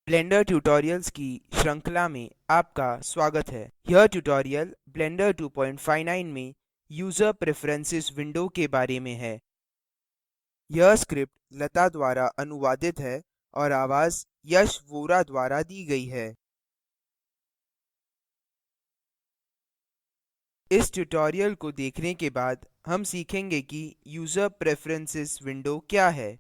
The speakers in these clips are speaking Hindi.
ब्लेंडर ट्यूटोरियल्स की श्रृंखला में आपका स्वागत है। यह ट्यूटोरियल ब्लेंडर 259 में यूजर प्रेफरेंसेस विंडो के बारे में है। यह स्क्रिप्ट लता द्वारा अनुवादित है और आवाज यश वोरा द्वारा दी गई है। इस ट्यूटोरियल को देखने के बाद हम सीखेंगे कि यूजर प्रेफरेंसेस विंडो क्या है।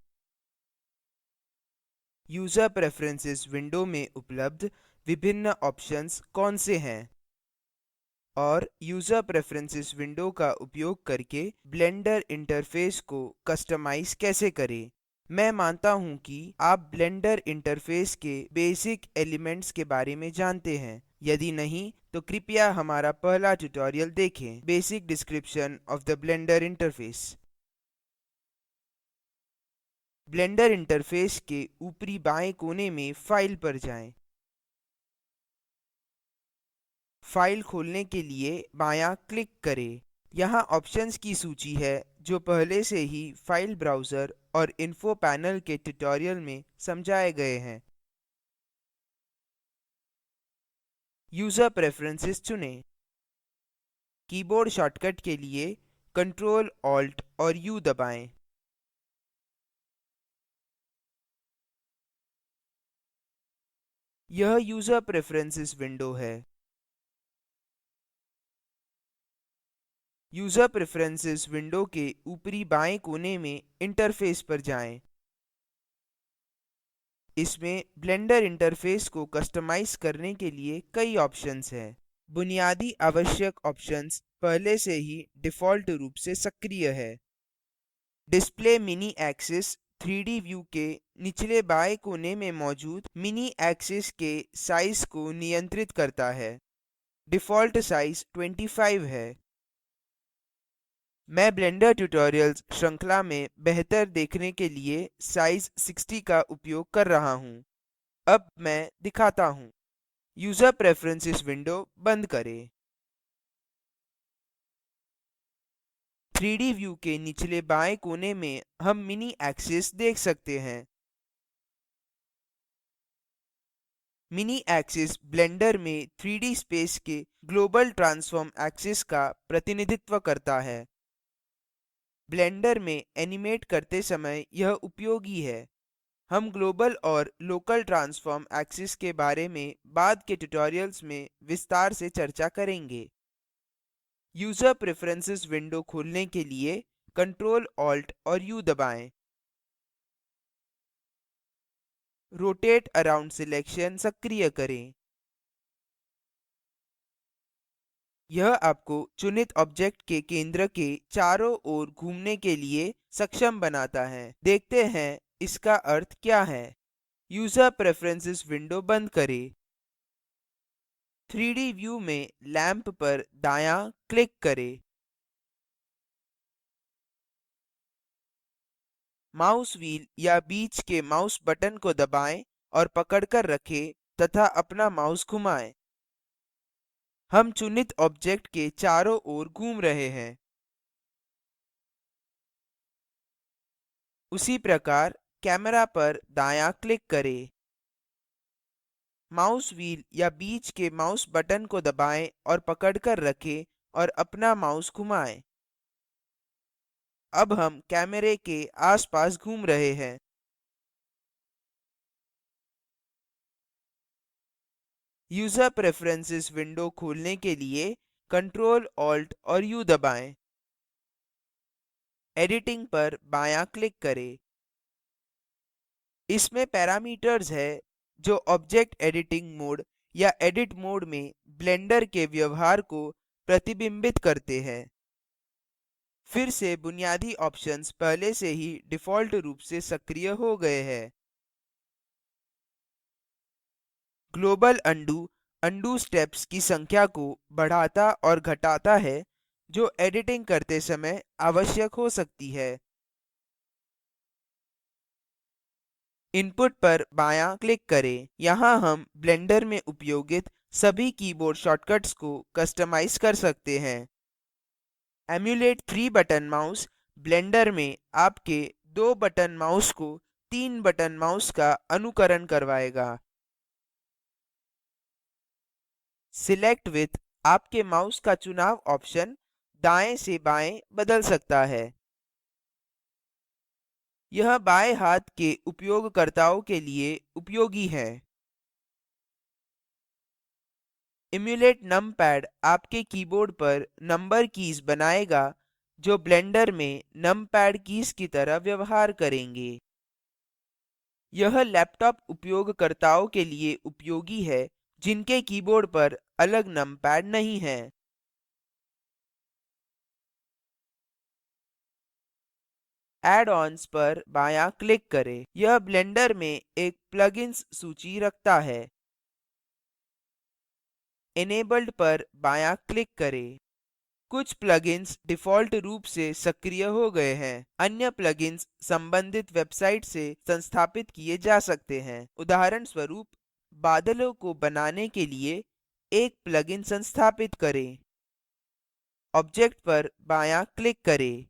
यूजर प्रेफरेंसेस विंडो में उपलब्ध विभिन्न ऑप्शंस कौन से हैं और यूजर प्रेफरेंसेस विंडो का उपयोग करके ब्लेंडर इंटरफेस को कस्टमाइज कैसे करें। मैं मानता हूं कि आप ब्लेंडर इंटरफेस के बेसिक एलिमेंट्स के बारे में जानते हैं। यदि नहीं, तो कृपया हमारा पहला ट्यूटोरियल देखें, basic description of the blender interface. Blender interface के ऊपरी बाएं कोने में फाइल पर जाएं। फाइल खोलने के लिए बायाँ क्लिक करें। यहाँ ऑप्शंस की सूची है जो पहले से ही फाइल ब्राउज़र और इन्फो पैनल के ट्यूटोरियल में समझाए गए हैं। यूजर प्रेफरेंसेस चुनें। कीबोर्ड शॉर्टकट के लिए Ctrl Alt और U दबाएँ। यह यूजर प्रेफरेंसेस विंडो है। यूजर प्रेफरेंसेस विंडो के ऊपरी बाएं कोने में इंटरफेस पर जाएं। इसमें ब्लेंडर इंटरफेस को कस्टमाइज करने के लिए कई ऑप्शंस हैं। बुनियादी आवश्यक ऑप्शंस पहले से ही डिफ़ॉल्ट रूप से सक्रिय है। Display mini axis 3D view के निचले बाएं कोने में मौजूद मिनी एक्सिस के साइज को नियंत्रित करता है। डिफ़ॉल्ट साइज 25 है। मैं ब्लेंडर ट्यूटोरियल्स श्रृंखला में बेहतर देखने के लिए साइज 60 का उपयोग कर रहा हूँ। अब मैं दिखाता हूँ। यूजर प्रेफरेंसेस विंडो बंद करें। 3D व्यू के निचले बाएं कोने में हम मिनी एक्सिस देख सकते हैं। मिनी एक्सिस ब्लेंडर में 3D स्पेस के ग्लोबल ट्रांसफॉर्म एक्सिस का प्रतिनिधित्व करता है। ब्लेंडर में एनिमेट करते समय यह उपयोगी है। हम ग्लोबल और लोकल ट्रांसफॉर्म एक्सिस के बारे में बाद के ट्यूटोरियल्स में विस्तार से चर्चा करेंगे। यूजर प्रेफरेंसेस विंडो खोलने के लिए Ctrl Alt और U दबाएँ। रोटेट अराउंड सिलेक्शन सक्रिय करें। यह आपको चुनित ऑब्जेक्ट के केंद्र के चारों ओर घूमने के लिए सक्षम बनाता है। देखते हैं इसका अर्थ क्या है। यूजर प्रेफरेंसेस विंडो बंद करें। 3D व्यू में लैंप पर दायाँ क्लिक करें। माउस व्हील या बीच के माउस बटन को दबाएँ और पकड़कर रखें तथा अपना माउस घुमाएँ। हम चुनित ऑब्जेक्ट के चारों ओर घूम रहे हैं। उसी प्रकार कैमरा पर दायाँ क्लिक करें। माउस व्हील या बीच के माउस बटन को दबाएँ और पकड़कर रखें और अपना माउस घुमाएँ। अब हम कैमरे के आसपास घूम रहे हैं। यूजर प्रेफरेंसेस विंडो खोलने के लिए Ctrl Alt और U दबाएँ। एडिटिंग पर बायाँ क्लिक करें। इसमें पैरामीटर्स है जो ऑब्जेक्ट एडिटिंग मोड या एडिट मोड में ब्लेंडर के व्यवहार को प्रतिबिंबित करते हैं। फिर से बुनियादी ऑप्शंस पहले से ही डिफ़ॉल्ट रूप से सक्रिय हो गए हैं। ग्लोबल अंडू अंडू स्टेप्स की संख्या को बढ़ाता और घटाता है, जो एडिटिंग करते समय आवश्यक हो सकती है। इनपुट पर बायाँ क्लिक करें। यहाँ हम ब्लेंडर में उपयोगित सभी कीबोर्ड शॉर्टकट्स को कस्टमाइज कर सकते हैं। एम्यूलेट 3 बटन माउस ब्लेंडर में आपके 2 बटन माउस को 3 बटन माउस का अनुकरण करवाएगा। Select with आपके माउस का चुनाव ऑप्शन दाएं से बाएं बदल सकता है। यह बाएं हाथ के उपयोगकर्ताओं के लिए उपयोगी है। Emulate numpad आपके कीबोर्ड पर नंबर कीज बनाएगा जो ब्लेंडर में नमपैड कीज की तरह व्यवहार करेंगे। यह लैपटॉप उपयोगकर्ताओं के लिए उपयोगी है जिनके कीबोर्ड पर अलग नमपैड नहीं है। Add-ons पर बायाँ क्लिक करें। यह ब्लेंडर में एक प्लगइन्स सूची रखता है। Enabled पर बायाँ क्लिक करें। कुछ प्लगइन्स डिफ़ॉल्ट रूप से सक्रिय हो गए हैं। अन्य प्लगइन्स संबंधित वेबसाइट से संस्थापित किए जा सकते हैं। उदाहरण स्वरूप, बादलों को बनाने के लिए एक प्लगइन संस्थापित करें। ऑब्जेक्ट पर बायाँ क्लिक करें।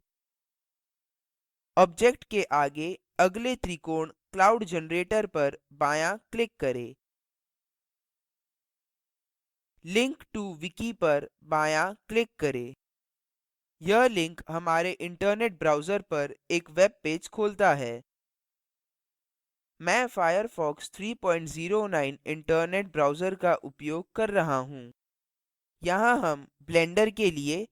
ऑब्जेक्ट के आगे अगले त्रिकोण क्लाउड जनरेटर पर बायाँ क्लिक करें। लिंक टू विकी पर बायाँ क्लिक करें। यह लिंक हमारे इंटरनेट ब्राउज़र पर एक वेब पेज खोलता है। मैं फायरफॉक्स 309 इंटरनेट ब्राउज़र का उपयोग कर रहा हूँ। यहाँ हम ब्लेंडर के लिए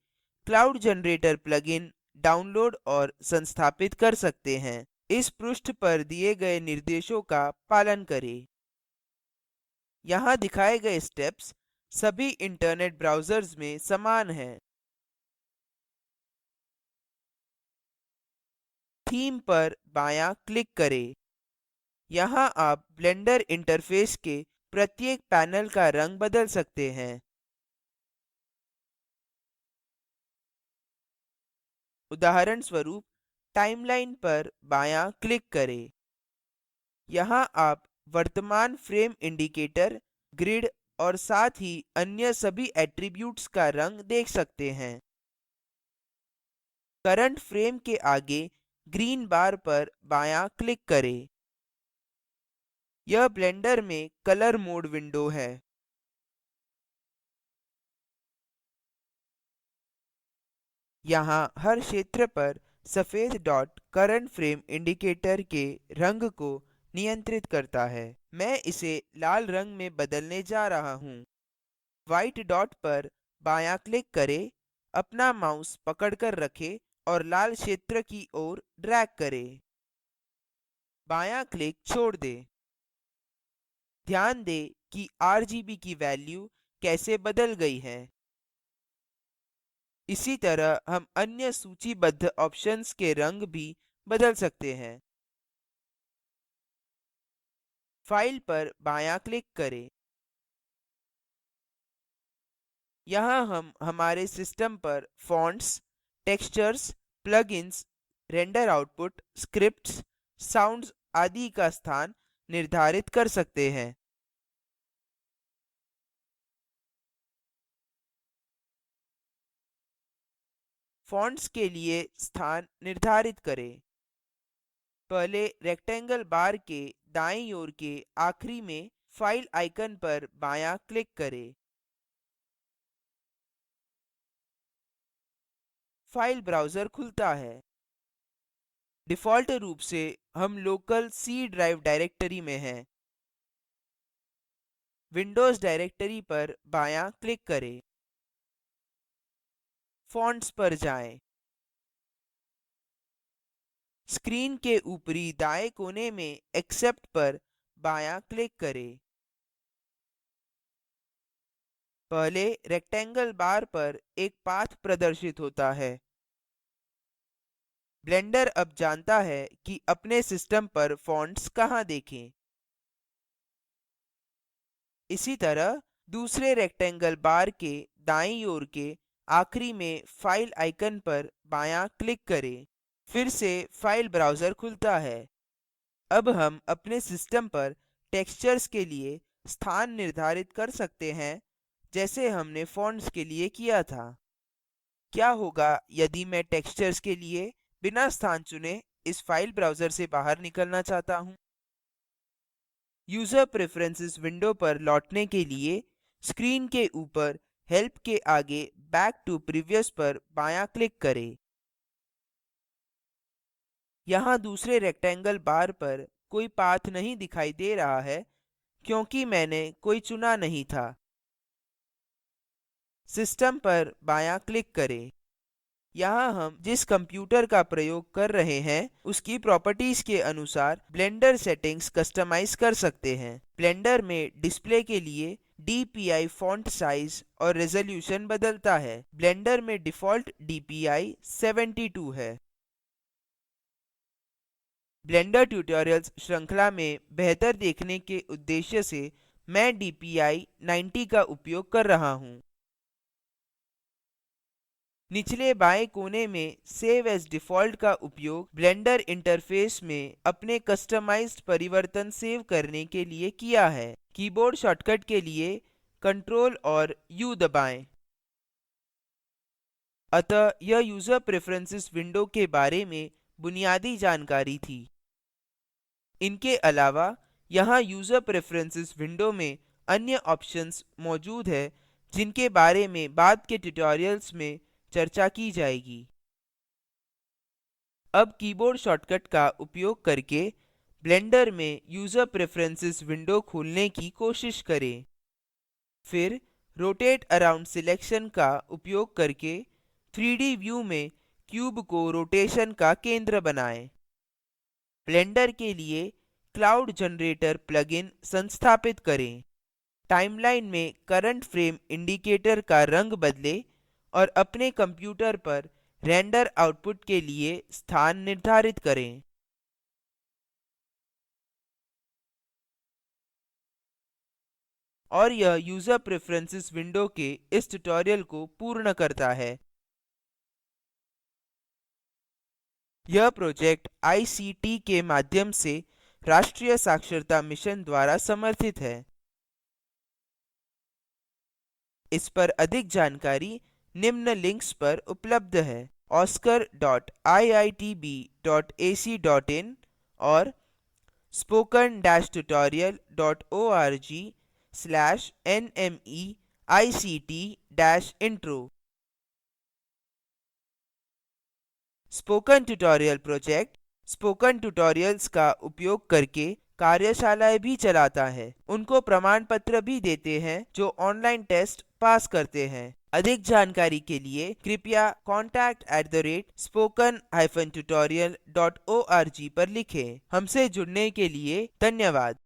क्लाउड जनरेटर प्लगइन डाउनलोड और संस्थापित कर सकते हैं। इस पृष्ठ पर दिए गए निर्देशों का पालन करें। यहाँ दिखाए गए स्टेप्स सभी इंटरनेट ब्राउज़र्स में समान हैं। थीम पर बायाँ क्लिक करें। यहाँ आप ब्लेंडर इंटरफ़ेस के प्रत्येक पैनल का रंग बदल सकते हैं। उदाहरण स्वरूप, टाइमलाइन पर बायाँ क्लिक करें। यहाँ आप वर्तमान फ्रेम इंडिकेटर, ग्रिड और साथ ही अन्य सभी एट्रीब्यूट्स का रंग देख सकते हैं। करंट फ्रेम के आगे ग्रीन बार पर बायाँ क्लिक करें। यह ब्लेंडर में कलर मोड विंडो है। यहाँ हर क्षेत्र पर सफेद डॉट करंट फ्रेम इंडिकेटर के रंग को नियंत्रित करता है। मैं इसे लाल रंग में बदलने जा रहा हूँ। व्हाइट डॉट पर बायाँ क्लिक करें, अपना माउस पकड़कर रखें और लाल क्षेत्र की ओर ड्रैग करें। बायाँ क्लिक छोड़ दें। ध्यान दें कि RGB की वैल्यू कैसे बदल गई है। इसी तरह हम अन्य सूचीबद्ध ऑप्शन्स के रंग भी बदल सकते हैं। फाइल पर बायाँ क्लिक करें। यहाँ हम हमारे सिस्टम पर fonts, textures, plugins, render output, scripts, sounds आदि का स्थान निर्धारित कर सकते हैं। फ़ॉन्ट्स के लिए स्थान निर्धारित करें। पहले रेक्टेंगल बार के दाईं ओर के आखिरी में फाइल आइकन पर बायाँ क्लिक करें। फाइल ब्राउज़र खुलता है। डिफ़ॉल्ट रूप से हम लोकल सी ड्राइव डायरेक्टरी में हैं। विंडोज़ डायरेक्टरी पर बायाँ क्लिक करें। फ़ॉन्ट्स पर जाएँ। स्क्रीन के ऊपरी दाएँ कोने में एक्सेप्ट पर बायाँ क्लिक करें। पहले रेक्टेंगल बार पर एक पाथ प्रदर्शित होता है। ब्लेंडर अब जानता है कि अपने सिस्टम पर फ़ॉन्ट्स कहाँ देखें। इसी तरह दूसरे रेक्टेंगल बार के दाईं ओर के आखिरी में फाइल आइकन पर बायाँ क्लिक करें। फिर से फाइल ब्राउज़र खुलता है। अब हम अपने सिस्टम पर टेक्सचर्स के लिए स्थान निर्धारित कर सकते हैं, जैसे हमने फ़ॉन्ट्स के लिए किया था। क्या होगा यदि मैं टेक्सचर्स के लिए बिना स्थान चुने इस फाइल ब्राउज़र से बाहर निकलना चाहता हूँ? यूज़र प्रेफरेंसेस विंडो पर लौटने के लिए स्क्रीन के ऊपर हेल्प के आगे बैक टू प्रीवियस पर बायाँ क्लिक करें। यहाँ दूसरे रेक्टेंगल बार पर कोई पाथ नहीं दिखाई दे रहा है क्योंकि मैंने कोई चुना नहीं था। सिस्टम पर बायाँ क्लिक करें। यहाँ हम जिस कंप्यूटर का प्रयोग कर रहे हैं उसकी प्रॉपर्टीज के अनुसार ब्लेंडर सेटिंग्स कस्टमाइज कर सकते हैं। ब्लेंडर में डिस्प्ले के लिए DPI फॉन्ट साइज और रेज़ोल्यूशन बदलता है। ब्लेंडर में डिफ़ॉल्ट DPI 72 है। ब्लेंडर ट्यूटोरियल्स श्रृंखला में बेहतर देखने के उद्देश्य से मैं DPI 90 का उपयोग कर रहा हूँ। निचले बाएं कोने में सेव एज़ डिफ़ॉल्ट का उपयोग ब्लेंडर इंटरफ़ेस में अपने कस्टमाइज्ड परिवर्तन सेव करने के लिए किया है। कीबोर्ड शॉर्टकट के लिए Ctrl और U दबाएँ। अतः यह यूज़र प्रेफरेंसेस विंडो के बारे में बुनियादी जानकारी थी। इनके अलावा यहाँ यूज़र प्रेफरेंसेस विंडो में अन्य ऑप्शन्स मौजूद है जिनके बारे में बाद के ट्यूटोरियल्स में चर्चा की जाएगी। अब कीबोर्ड शॉर्टकट का उपयोग करके ब्लेंडर में यूज़र प्रेफरेंसेस विंडो खोलने की कोशिश करें। फिर रोटेट अराउंड सिलेक्शन का उपयोग करके 3D व्यू में क्यूब को रोटेशन का केंद्र बनाएँ। ब्लेंडर के लिए क्लाउड जनरेटर प्लगइन संस्थापित करें। टाइमलाइन में करंट फ्रेम इंडिकेटर का रंग बदलें और अपने कंप्यूटर पर रेंडर आउटपुट के लिए स्थान निर्धारित करें। और यह यूज़र प्रेफरेंसेस विंडो के इस ट्यूटोरियल को पूर्ण करता है। यह प्रोजेक्ट आईसीटी के माध्यम से राष्ट्रीय साक्षरता मिशन द्वारा समर्थित है। इस पर अधिक जानकारी निम्न लिंक्स पर उपलब्ध है oscar.iitb.ac.in और spoken-tutorial.org/nmeict-intro। Spoken tutorial project spoken tutorials का उपयोग करके कार्यशालाएँ भी चलाता है। उनको प्रमाण पत्र भी देते हैं जो ऑनलाइन टेस्ट पास करते हैं। अधिक जानकारी के लिए कृपया contact@spoken-tutorial.org पर लिखें। हमसे जुड़ने के लिए धन्यवाद।